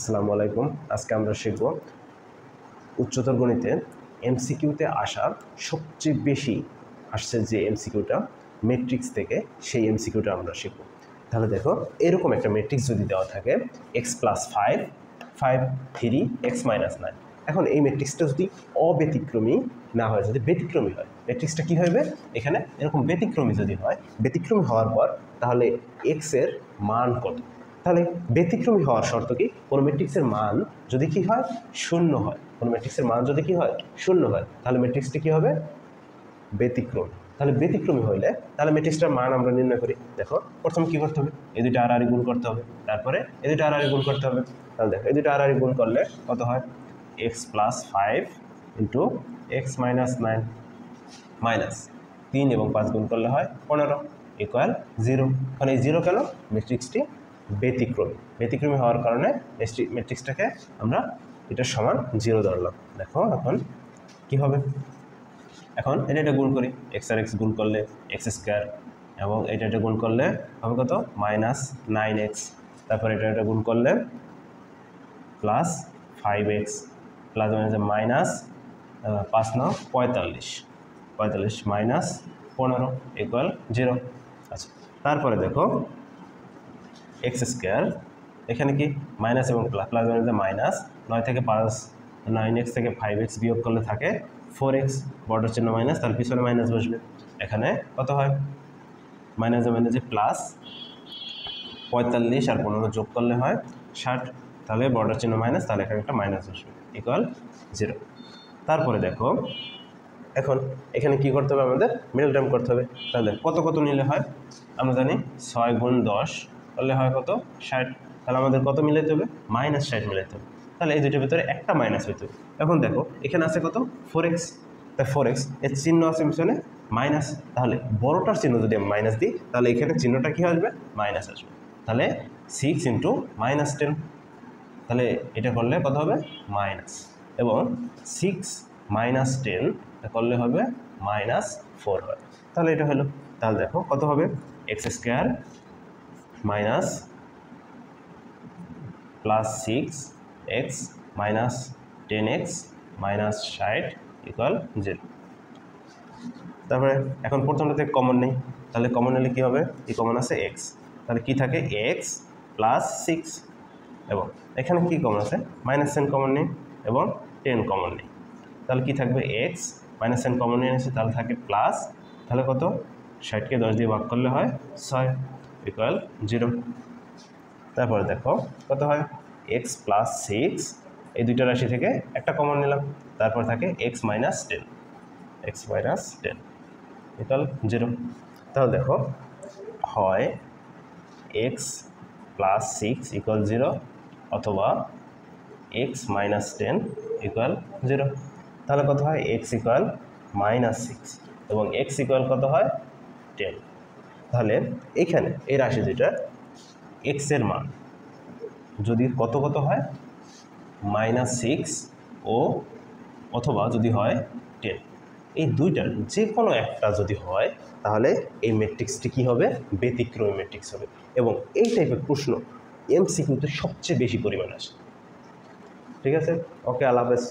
আসসালামু আলাইকুম। আজকে আমরা শিখব উচ্চতর গণিতে এমসিকিউতে আসা সবচেয়ে বেশি আসছে যে এমসিকিউটা ম্যাট্রিক্স থেকে, সেই এমসিকিউটা আমরা শিখব। তাহলে দেখো, এরকম একটা ম্যাট্রিক্স যদি দেওয়া থাকে x + 5 5 3 x - 9। এখন এই ম্যাট্রিক্সটা যদি অব্যতিক্রমী না হয়, যদি ব্যতিক্রমী হয়, ম্যাট্রিক্সটা কী হবে? এখানে এরকম ব্যতিক্রমী যদি হয়, ব্যতিক্রমী হওয়ার পর তাহলে x এর মান কত? তাহলে ব্যতিক্রমী হওয়ার শর্ত কি? কোনো ম্যাট্রিক্সের মান যদি কি হয়, শূন্য হয়। কোনো ম্যাট্রিক্সের মান যদি কি হয়, শূন্য হয়, তাহলে ম্যাট্রিক্সটি কি হবে? ব্যতিক্রমী। তাহলে ব্যতিক্রমী হইলে তাহলে ম্যাট্রিক্সটার মান আমরা নির্ণয় করি। দেখো, প্রথমে কি করতে হবে? এই দুটো আড়াআড়ি গুণ করতে হবে, তারপরে এই দুটো আড়াআড়ি গুণ করতে হবে। তাহলে দেখো, এই দুটো আড়াআড়ি গুণ করলে কত হয়? x + 5 × x - 9 মাইনাস 3 এবং 5 গুণ করলে হয় 15 = 0। এখন এই 0 কেন? ম্যাট্রিক্সটি ব্যতিক্রমী। ব্যতিক্রমী হওয়ার কারণে ম্যাট্রিক্সটাকে আমরা এটার সমান 0 ধরলাম। দেখো এখন কি হবে? এখন এটা গুণ করি, x আর x গুণ করলে x², এবং এটা গুণ করলে হবে কত? -9x। তারপর এটা গুণ করলে +5x, প্লাস মাইনাস 5 9 45 45 - 15 = 0। আচ্ছা, তারপরে দেখো x², এখানে কি মাইনাস এবং প্লাস, প্লাস মাইনাস 9 থেকে 5 9x থেকে 5x বিয়োগ করলে থাকে 4x, বড় চিহ্ন মাইনাস, তার পিছনে মাইনাস বসবে। এখানে কত হয়? মাইনাসে মাইনাসে প্লাস 45 আর 15 যোগ করলে হয় 60, তাহলে বর্ডার চিহ্ন মাইনাস, তাহলে এখানে একটা মাইনাস বসবে = 0। তারপরে দেখো, এখন এখানে কি করতে হবে? আমাদের মিডল টার্ম করতে হবে। তাহলে কত কত নিলে হয়? আমরা জানি 6 × 10 করলে হয় কত? 60। তাহলে আমাদের কত মিলাইতে হবে? -60 মিলাইতে হবে। তাহলে এই দুইটার ভিতরে একটা মাইনাস হইতে হবে। এখন দেখো, এখানে আছে কত? 4x। তাই 4x এর চিহ্ন আছে পিছনে মাইনাস, তাহলে বড়টার চিহ্ন যদি আমি মাইনাস দিই, তাহলে এখানে চিহ্নটা কী আসবে? মাইনাস আসবে। তাহলে 6 × -10, তাহলে এটা করলে কত হবে? মাইনাস, এবং 6 - 10 করলে হবে -4 হয়। তাহলে এটা হলো। তাহলে দেখো কত হবে? x² +6x - 10x - 60 = 0। তারপরে এখন প্রথমটাতে কমন নেই, তাহলে কমন নিলে কী হবে? এই কমন আছে x, তাহলে কি থাকে? x + 6, এবং এখানে কি কমন আছে? -10 কমন নেই এবং 10 কমন নেই, তাহলে কি থাকবে? x -10 কমন নিয়ে নিয়েছে, তাহলে থাকে প্লাস, তাহলে কত? 60কে 10 দিয়ে ভাগ করলে হয় 6 = 0। তারপরে দেখো কত হয়? x + 6, এই দুইটা রাশি থেকে একটা কমন নিলাম, তারপর থাকে x - 10 = 0। তাহলে দেখো, হয় x + 6 = 0, অথবা x - 10 = 0। তাহলে কত হয়? x = -6 এবং x = কত হয়? 10। তাহলে এখানে এই রাশি দুইটা x এর মান যদি কত কত হয়? -6 ও অথবা যদি হয় 10, এই দুইটার যে কোনো একটা যদি হয়, তাহলে এই ম্যাট্রিক্সটি কী হবে? ব্যতিক্রমী ম্যাট্রিক্স হবে। এবং এই টাইপের প্রশ্ন এমসিকিউতে সবচেয়ে বেশি পরিমাণে আসে। ঠিক আছে? ওকে, আল্লাহ হাফেজ।